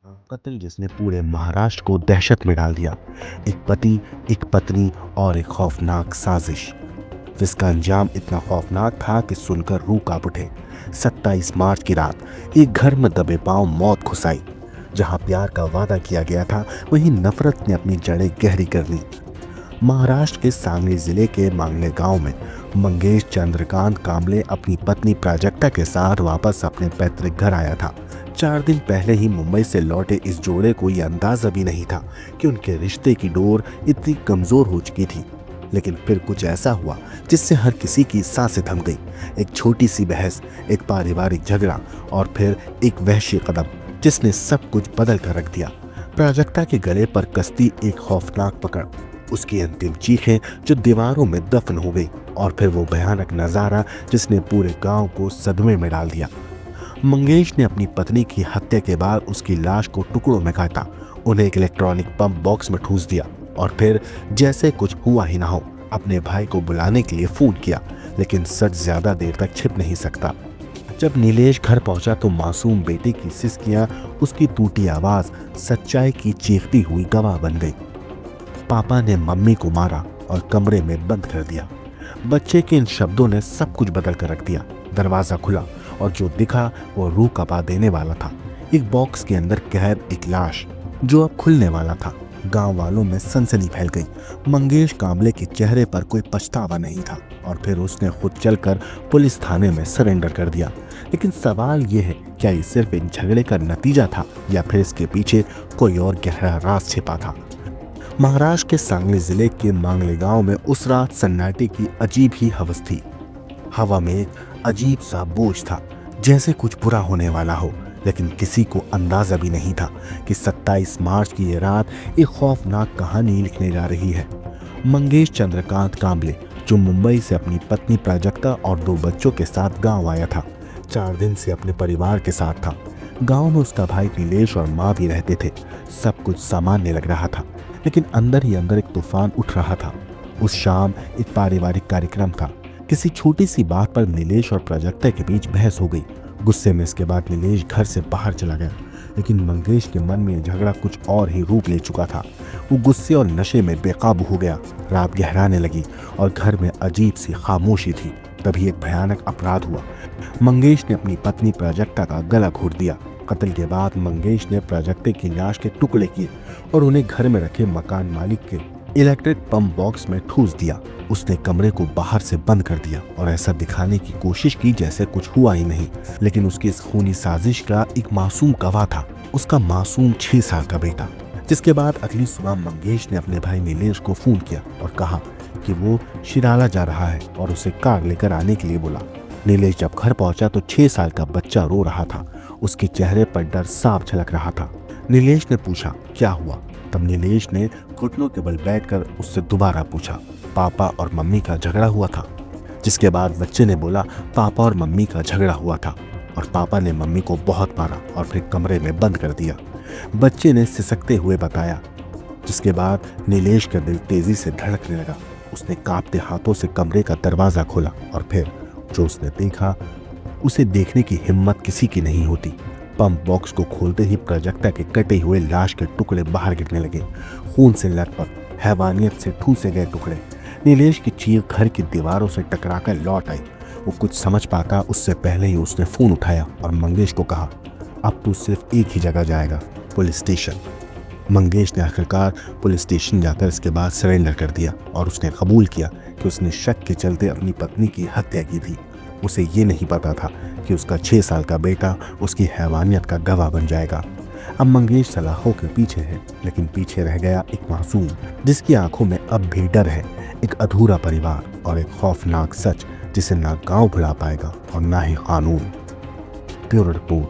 कत्ल जिसने पूरे महाराष्ट्र को दहशत में डाल दिया। एक पति, एक पत्नी और एक खौफनाक साजिश, जिसका अंजाम इतना खौफनाक था कि सुनकर रूह कांप उठे। 27 मार्च की रात एक घर में दबे पांव मौत घुस आई। जहां प्यार का वादा किया गया था, वहीं नफरत ने अपनी जड़ें गहरी कर ली। महाराष्ट्र के सांगली जिले के मांगले गांव में मंगेश चंद्रकांत कांबले अपनी पत्नी प्राजक्ता के साथ वापस अपने पैतृक घर आया था। 4 दिन पहले ही मुंबई से लौटे इस जोड़े को यह अंदाजा भी नहीं था कि उनके रिश्ते की डोर इतनी कमजोर हो चुकी थी। लेकिन फिर कुछ ऐसा हुआ जिससे हर किसी की सांसें थम गई। एक छोटी सी बहस, एक पारिवारिक झगड़ा और फिर एक वहशी कदम जिसने सब कुछ बदल कर रख दिया। प्राजक्ता के गले पर कसती एक खौफनाक पकड़, उसकी अंतिम चीखें जो दीवारों में दफन हो गई, और फिर वो भयानक नजारा जिसने पूरे गांव को सदमे में डाल दिया। मंगेश ने अपनी पत्नी की हत्या के बाद उसकी लाश को टुकड़ों में काटा, उन्हें एक इलेक्ट्रॉनिक पंप बॉक्स में ठूस दिया और फिर जैसे कुछ हुआ ही ना हो अपने भाई को बुलाने के लिए फोन किया। लेकिन सच ज्यादा देर तक छिप नहीं सकता। जब नीलेश घर पहुंचा तो मासूम बेटे की सिसकियां, उसकी टूटी आवाज सच्चाई की चीखती हुई गवाह बन गई। पापा ने मम्मी को मारा और कमरे में बंद कर दिया। बच्चे के इन शब्दों ने सब कुछ बदल कर रख दिया। दरवाजा खुला और जो दिखा वो रूह कपा देने वाला था। एक बॉक्स के अंदर कैद एक लाश जो अब खुलने वाला था। गांव वालों में सनसनी फैल गई। मंगेश कांबले के चेहरे पर कोई पछतावा नहीं था और फिर उसने खुद चलकर पुलिस थाने में सरेंडर कर दिया। लेकिन सवाल ये है, क्या ये सिर्फ एक झगड़े का नतीजा था या फिर इसके पीछे कोई और गहरा राज छिपा था? महाराष्ट्र के सांगली जिले के मांगले गांव में उस रात सन्नाटे की अजीब ही हवस थी। हवा में एक अजीब सा बोझ था, जैसे कुछ बुरा होने वाला हो। लेकिन किसी को अंदाजा भी नहीं था कि 27 मार्च की ये रात एक खौफनाक कहानी लिखने जा रही है। मंगेश चंद्रकांत कांबले, जो मुंबई से अपनी पत्नी प्राजक्ता और 2 बच्चों के साथ गांव आया था, 4 दिन से अपने परिवार के साथ था। गांव में उसका भाई नीलेश और माँ भी रहते थे। सब कुछ सामान्य लग रहा था, लेकिन अंदर ही अंदर एक तूफान उठ रहा था। उस शाम एक पारिवारिक कार्यक्रम था। किसी छोटी सी बात पर नीलेश और प्राजक्ता के बीच बहस हो गई। गुस्से में इसके बाद नीलेश घर से बाहर चला गया। लेकिन मंगेश के मन में झगड़ा कुछ और ही रूप ले चुका था। वो गुस्से और नशे में बेकाबू हो गया। रात गहराने लगी और घर में अजीब सी खामोशी थी। तभी एक भयानक अपराध हुआ। मंगेश ने अपनी पत्नी प्राजक्ता का गला घोट दिया। कत्ल के बाद मंगेश ने प्राजक्ता की लाश के टुकड़े किए और उन्हें घर में रखे मकान मालिक के इलेक्ट्रिक पंप बॉक्स में ठूस दिया। उसने कमरे को बाहर से बंद कर दिया और ऐसा दिखाने की कोशिश की जैसे कुछ हुआ ही नहीं। लेकिन उसकी इस खूनी साजिश का एक मासूम गवाह था, उसका मासूम 6 साल का बेटा। जिसके बाद अगली सुबह मंगेश ने अपने भाई नीलेश को फोन किया और कहा कि वो शिराला जा रहा है और उसे कार लेकर आने के लिए बोला। नीलेश जब घर पहुंचा तो 6 साल का बच्चा रो रहा था। उसके चेहरे पर डर साफ झलक रहा था। नीलेश ने पूछा, क्या हुआ? तब नीलेश ने घुटनों के बल बैठकर उससे दोबारा पूछा, पापा और मम्मी का झगड़ा हुआ था? जिसके बाद बच्चे ने बोला, पापा और मम्मी का झगड़ा हुआ था और पापा ने मम्मी को बहुत मारा और फिर कमरे में बंद कर दिया। बच्चे ने सिसकते हुए बताया। जिसके बाद नीलेश का दिल तेजी से धड़कने लगा। उसने कांपते हाथों से कमरे का दरवाजा खोला और फिर जो उसने देखा, उसे देखने की हिम्मत किसी की नहीं होती। पंप बॉक्स को खोलते ही प्राजक्ता के कटे हुए लाश के टुकड़े बाहर गिरने लगे। खून से लथपथ, हैवानियत से ठूसे गए टुकड़े। नीलेश की चीख घर की दीवारों से टकराकर लौट आई। वो कुछ समझ पाता उससे पहले ही उसने फोन उठाया और मंगेश को कहा, अब तू सिर्फ एक ही जगह जाएगा, पुलिस स्टेशन। मंगेश ने आखिरकार पुलिस स्टेशन जाकर इसके बाद सरेंडर कर दिया और उसने कबूल किया कि उसने शक के चलते अपनी पत्नी की हत्या की थी। उसे ये नहीं पता था कि उसका 6 साल का बेटा उसकी हैवानियत का गवाह बन जाएगा। अब मंगेश सलाखों के पीछे है, लेकिन पीछे रह गया एक मासूम, जिसकी आंखों में अब भी डर है। एक अधूरा परिवार और एक खौफनाक सच जिसे ना गांव भुला पाएगा और ना ही कानून। Bureau report.